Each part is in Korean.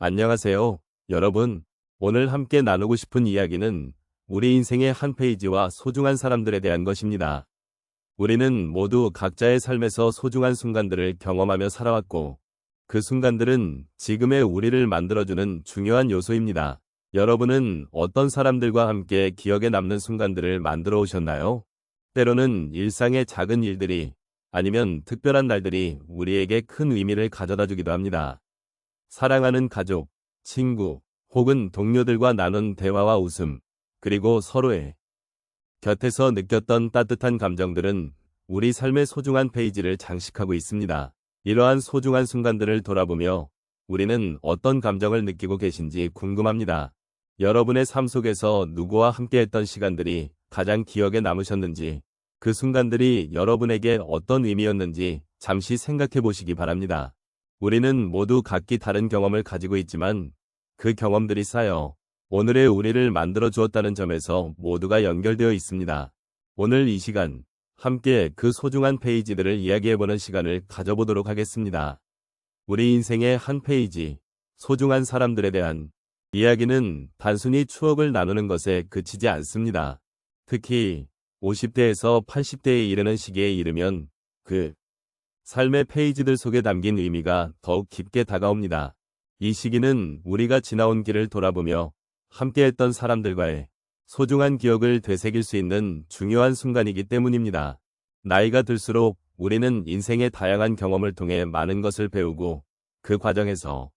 안녕하세요, 여러분. 오늘 함께 나누고 싶은 이야기는 우리 인생의 한 페이지와 소중한 사람들에 대한 것입니다. 우리는 모두 각자의 삶에서 소중한 순간들을 경험하며 살아왔고, 그 순간들은 지금의 우리를 만들어주는 중요한 요소입니다. 여러분은 어떤 사람들과 함께 기억에 남는 순간들을 만들어 오셨나요? 때로는 일상의 작은 일들이 아니면 특별한 날들이 우리에게 큰 의미를 가져다 주기도 합니다. 사랑하는 가족, 친구, 혹은 동료들과 나눈 대화와 웃음, 그리고 서로의 곁에서 느꼈던 따뜻한 감정들은 우리 삶의 소중한 페이지를 장식하고 있습니다. 이러한 소중한 순간들을 돌아보며 우리는 어떤 감정을 느끼고 계신지 궁금합니다. 여러분의 삶 속에서 누구와 함께했던 시간들이 가장 기억에 남으셨는지, 그 순간들이 여러분에게 어떤 의미였는지 잠시 생각해 보시기 바랍니다. 우리는 모두 각기 다른 경험을 가지고 있지만 그 경험들이 쌓여 오늘의 우리를 만들어 주었다는 점에서 모두가 연결되어 있습니다. 오늘 이 시간 함께 그 소중한 페이지들을 이야기해보는 시간을 가져보도록 하겠습니다. 우리 인생의 한 페이지, 소중한 사람들에 대한 이야기는 단순히 추억을 나누는 것에 그치지 않습니다. 특히 50대에서 80대에 이르는 시기에 이르면 그 삶의 페이지들 속에 담긴 의미가 더욱 깊게 다가옵니다. 이 시기는 우리가 지나온 길을 돌아보며 함께했던 사람들과의 소중한 기억을 되새길 수 있는 중요한 순간이기 때문입니다. 나이가 들수록 우리는 인생의 다양한 경험을 통해 많은 것을 배우고 그 과정에서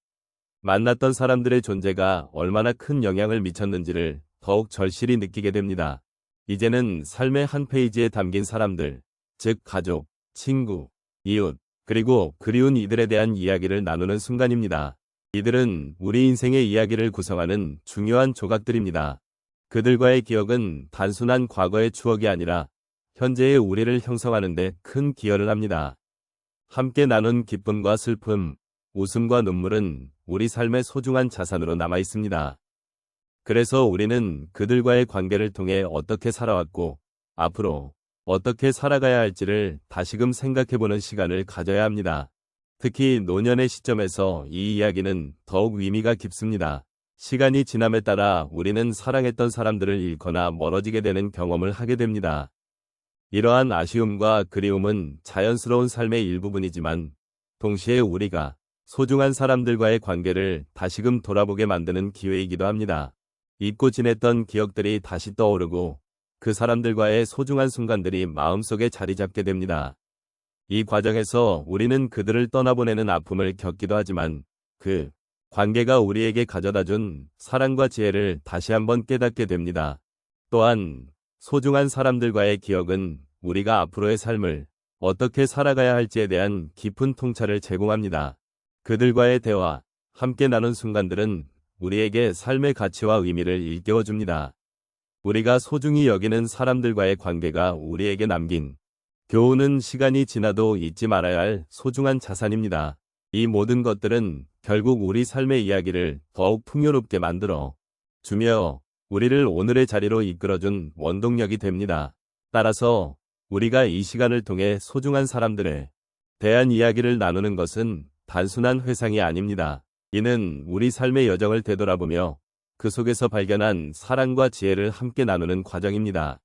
만났던 사람들의 존재가 얼마나 큰 영향을 미쳤는지를 더욱 절실히 느끼게 됩니다. 이제는 삶의 한 페이지에 담긴 사람들, 즉 가족, 친구, 이웃, 그리고 그리운 이들에 대한 이야기를 나누는 순간입니다. 이들은 우리 인생의 이야기를 구성하는 중요한 조각들입니다. 그들과의 기억은 단순한 과거의 추억이 아니라 현재의 우리를 형성하는 데 큰 기여를 합니다. 함께 나눈 기쁨과 슬픔, 웃음과 눈물은 우리 삶의 소중한 자산으로 남아 있습니다. 그래서 우리는 그들과의 관계를 통해 어떻게 살아왔고 앞으로 어떻게 살아가야 할지를 다시금 생각해보는 시간을 가져야 합니다. 특히 노년의 시점에서 이 이야기는 더욱 의미가 깊습니다. 시간이 지남에 따라 우리는 사랑했던 사람들을 잃거나 멀어지게 되는 경험을 하게 됩니다. 이러한 아쉬움과 그리움은 자연스러운 삶의 일부분이지만 동시에 우리가 소중한 사람들과의 관계를 다시금 돌아보게 만드는 기회이기도 합니다. 잊고 지냈던 기억들이 다시 떠오르고 그 사람들과의 소중한 순간들이 마음속에 자리 잡게 됩니다. 이 과정에서 우리는 그들을 떠나보내는 아픔을 겪기도 하지만 그 관계가 우리에게 가져다준 사랑과 지혜를 다시 한번 깨닫게 됩니다. 또한 소중한 사람들과의 기억은 우리가 앞으로의 삶을 어떻게 살아가야 할지에 대한 깊은 통찰을 제공합니다. 그들과의 대화, 함께 나눈 순간들은 우리에게 삶의 가치와 의미를 일깨워줍니다. 우리가 소중히 여기는 사람들과의 관계가 우리에게 남긴 교훈은 시간이 지나도 잊지 말아야 할 소중한 자산입니다. 이 모든 것들은 결국 우리 삶의 이야기를 더욱 풍요롭게 만들어 주며 우리를 오늘의 자리로 이끌어준 원동력이 됩니다. 따라서 우리가 이 시간을 통해 소중한 사람들에 대한 이야기를 나누는 것은 단순한 회상이 아닙니다. 이는 우리 삶의 여정을 되돌아보며 그 속에서 발견한 사랑과 지혜를 함께 나누는 과정입니다.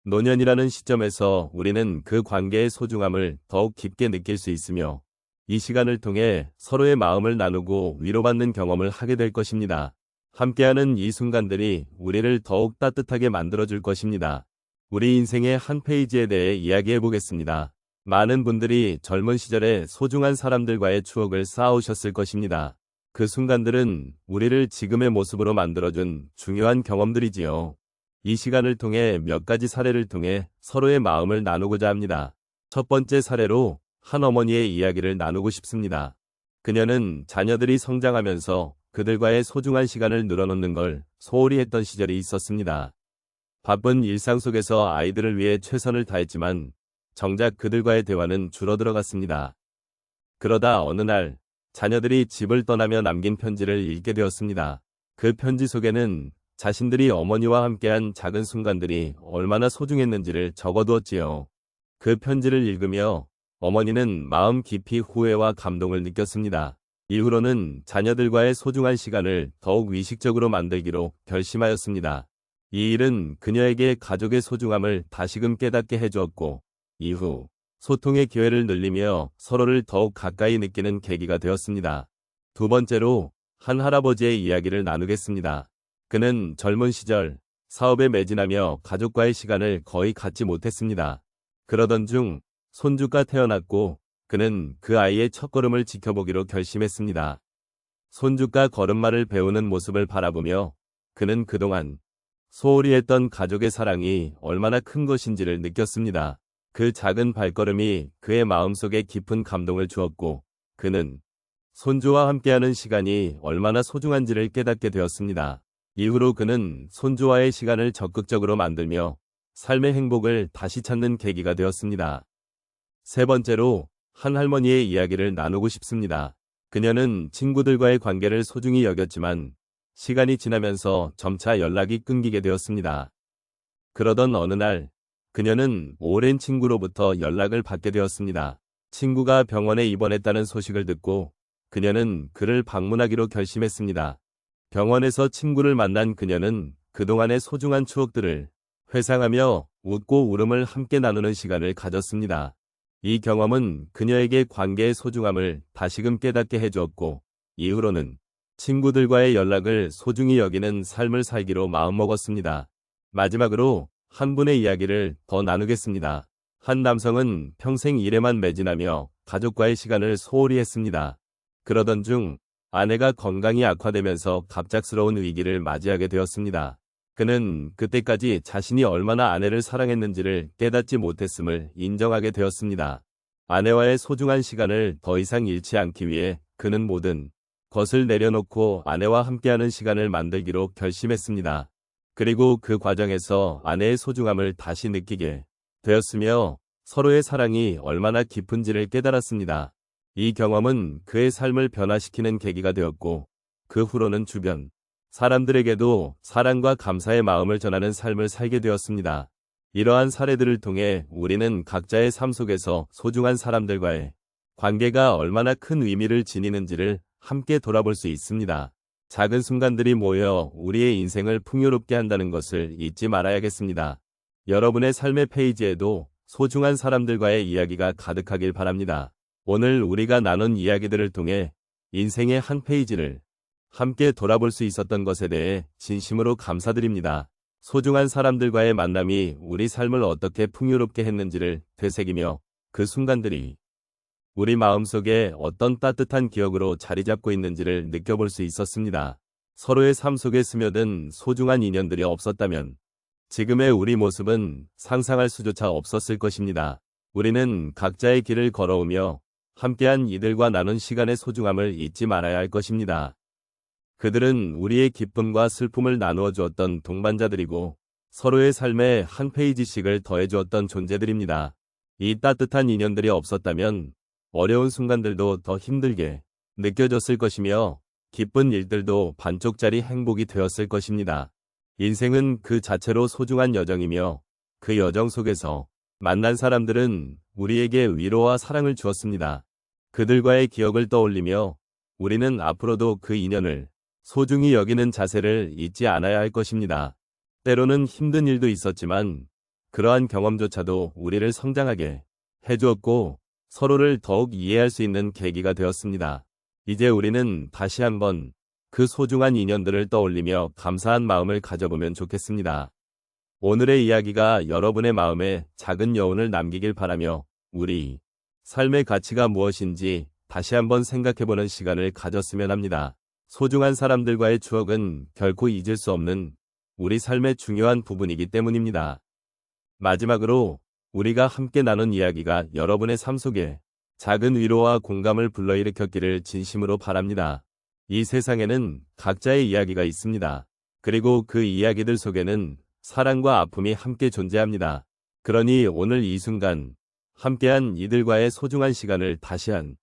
노년이라는 시점에서 우리는 그 관계의 소중함을 더욱 깊게 느낄 수 있으며 이 시간을 통해 서로의 마음을 나누고 위로받는 경험을 하게 될 것입니다. 함께하는 이 순간들이 우리를 더욱 따뜻하게 만들어줄 것입니다. 우리 인생의 한 페이지에 대해 이야기해 보겠습니다. 많은 분들이 젊은 시절에 소중한 사람들과의 추억을 쌓아오셨을 것입니다. 그 순간들은 우리를 지금의 모습으로 만들어준 중요한 경험들이지요. 이 시간을 통해 몇 가지 사례를 통해 서로의 마음을 나누고자 합니다. 첫 번째 사례로 한 어머니의 이야기를 나누고 싶습니다. 그녀는 자녀들이 성장하면서 그들과의 소중한 시간을 늘어놓는 걸 소홀히 했던 시절이 있었습니다. 바쁜 일상 속에서 아이들을 위해 최선을 다했지만 정작 그들과의 대화는 줄어들어갔습니다. 그러다 어느 날 자녀들이 집을 떠나며 남긴 편지를 읽게 되었습니다. 그 편지 속에는 자신들이 어머니와 함께한 작은 순간들이 얼마나 소중했는지를 적어두었지요. 그 편지를 읽으며 어머니는 마음 깊이 후회와 감동을 느꼈습니다. 이후로는 자녀들과의 소중한 시간을 더욱 의식적으로 만들기로 결심하였습니다. 이 일은 그녀에게 가족의 소중함을 다시금 깨닫게 해주었고, 이후 소통의 기회를 늘리며 서로를 더욱 가까이 느끼는 계기가 되었습니다. 두 번째로, 한 할아버지의 이야기를 나누겠습니다. 그는 젊은 시절 사업에 매진하며 가족과의 시간을 거의 갖지 못했습니다. 그러던 중 손주가 태어났고 그는 그 아이의 첫걸음을 지켜보기로 결심했습니다. 손주가 걸음마를 배우는 모습을 바라보며 그는 그동안 소홀히 했던 가족의 사랑이 얼마나 큰 것인지를 느꼈습니다. 그 작은 발걸음이 그의 마음속에 깊은 감동을 주었고 그는 손주와 함께하는 시간이 얼마나 소중한지를 깨닫게 되었습니다. 이후로 그는 손주와의 시간을 적극적으로 만들며 삶의 행복을 다시 찾는 계기가 되었습니다. 세 번째로, 한 할머니의 이야기를 나누고 싶습니다. 그녀는 친구들과의 관계를 소중히 여겼지만 시간이 지나면서 점차 연락이 끊기게 되었습니다. 그러던 어느 날, 그녀는 오랜 친구로부터 연락을 받게 되었습니다. 친구가 병원에 입원했다는 소식을 듣고 그녀는 그를 방문하기로 결심했습니다. 병원에서 친구를 만난 그녀는 그동안의 소중한 추억들을 회상하며 웃고 울음을 함께 나누는 시간을 가졌습니다. 이 경험은 그녀에게 관계의 소중함을 다시금 깨닫게 해주었고, 이후로는 친구들과의 연락을 소중히 여기는 삶을 살기로 마음먹었습니다. 마지막으로 한 분의 이야기를 더 나누겠습니다. 한 남성은 평생 일에만 매진하며 가족과의 시간을 소홀히 했습니다. 그러던 중 아내가 건강이 악화되면서 갑작스러운 위기를 맞이하게 되었습니다. 그는 그때까지 자신이 얼마나 아내를 사랑했는지를 깨닫지 못했음을 인정하게 되었습니다. 아내와의 소중한 시간을 더 이상 잃지 않기 위해 그는 모든 것을 내려놓고 아내와 함께하는 시간을 만들기로 결심했습니다. 그리고 그 과정에서 아내의 소중함을 다시 느끼게 되었으며 서로의 사랑이 얼마나 깊은지를 깨달았습니다. 이 경험은 그의 삶을 변화시키는 계기가 되었고 그 후로는 주변 사람들에게도 사랑과 감사의 마음을 전하는 삶을 살게 되었습니다. 이러한 사례들을 통해 우리는 각자의 삶 속에서 소중한 사람들과의 관계가 얼마나 큰 의미를 지니는지를 함께 돌아볼 수 있습니다. 작은 순간들이 모여 우리의 인생을 풍요롭게 한다는 것을 잊지 말아야겠습니다. 여러분의 삶의 페이지에도 소중한 사람들과의 이야기가 가득하길 바랍니다. 오늘 우리가 나눈 이야기들을 통해 인생의 한 페이지를 함께 돌아볼 수 있었던 것에 대해 진심으로 감사드립니다. 소중한 사람들과의 만남이 우리 삶을 어떻게 풍요롭게 했는지를 되새기며 그 순간들이 우리 마음속에 어떤 따뜻한 기억으로 자리 잡고 있는지를 느껴볼 수 있었습니다. 서로의 삶 속에 스며든 소중한 인연들이 없었다면 지금의 우리 모습은 상상할 수조차 없었을 것입니다. 우리는 각자의 길을 걸어오며 함께한 이들과 나눈 시간의 소중함을 잊지 말아야 할 것입니다. 그들은 우리의 기쁨과 슬픔을 나누어 주었던 동반자들이고 서로의 삶에 한 페이지씩을 더해 주었던 존재들입니다. 이 따뜻한 인연들이 없었다면 어려운 순간들도 더 힘들게 느껴졌을 것이며 기쁜 일들도 반쪽짜리 행복이 되었을 것입니다. 인생은 그 자체로 소중한 여정이며 그 여정 속에서 만난 사람들은 우리에게 위로와 사랑을 주었습니다. 그들과의 기억을 떠올리며 우리는 앞으로도 그 인연을 소중히 여기는 자세를 잊지 않아야 할 것입니다. 때로는 힘든 일도 있었지만 그러한 경험조차도 우리를 성장하게 해주었고 서로를 더욱 이해할 수 있는 계기가 되었습니다. 이제 우리는 다시 한번 그 소중한 인연들을 떠올리며 감사한 마음을 가져보면 좋겠습니다. 오늘의 이야기가 여러분의 마음에 작은 여운을 남기길 바라며 우리 삶의 가치가 무엇인지 다시 한번 생각해보는 시간을 가졌으면 합니다. 소중한 사람들과의 추억은 결코 잊을 수 없는 우리 삶의 중요한 부분이기 때문입니다. 마지막으로 우리가 함께 나눈 이야기가 여러분의 삶 속에 작은 위로와 공감을 불러일으켰기를 진심으로 바랍니다. 이 세상에는 각자의 이야기가 있습니다. 그리고 그 이야기들 속에는 사랑과 아픔이 함께 존재합니다. 그러니 오늘 이 순간 함께한 이들과의 소중한 시간을 다시 한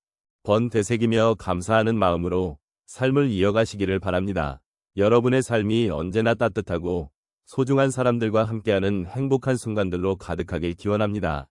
번 되새기며 감사하는 마음으로 삶을 이어가시기를 바랍니다. 여러분의 삶이 언제나 따뜻하고 소중한 사람들과 함께하는 행복한 순간들로 가득하길 기원합니다.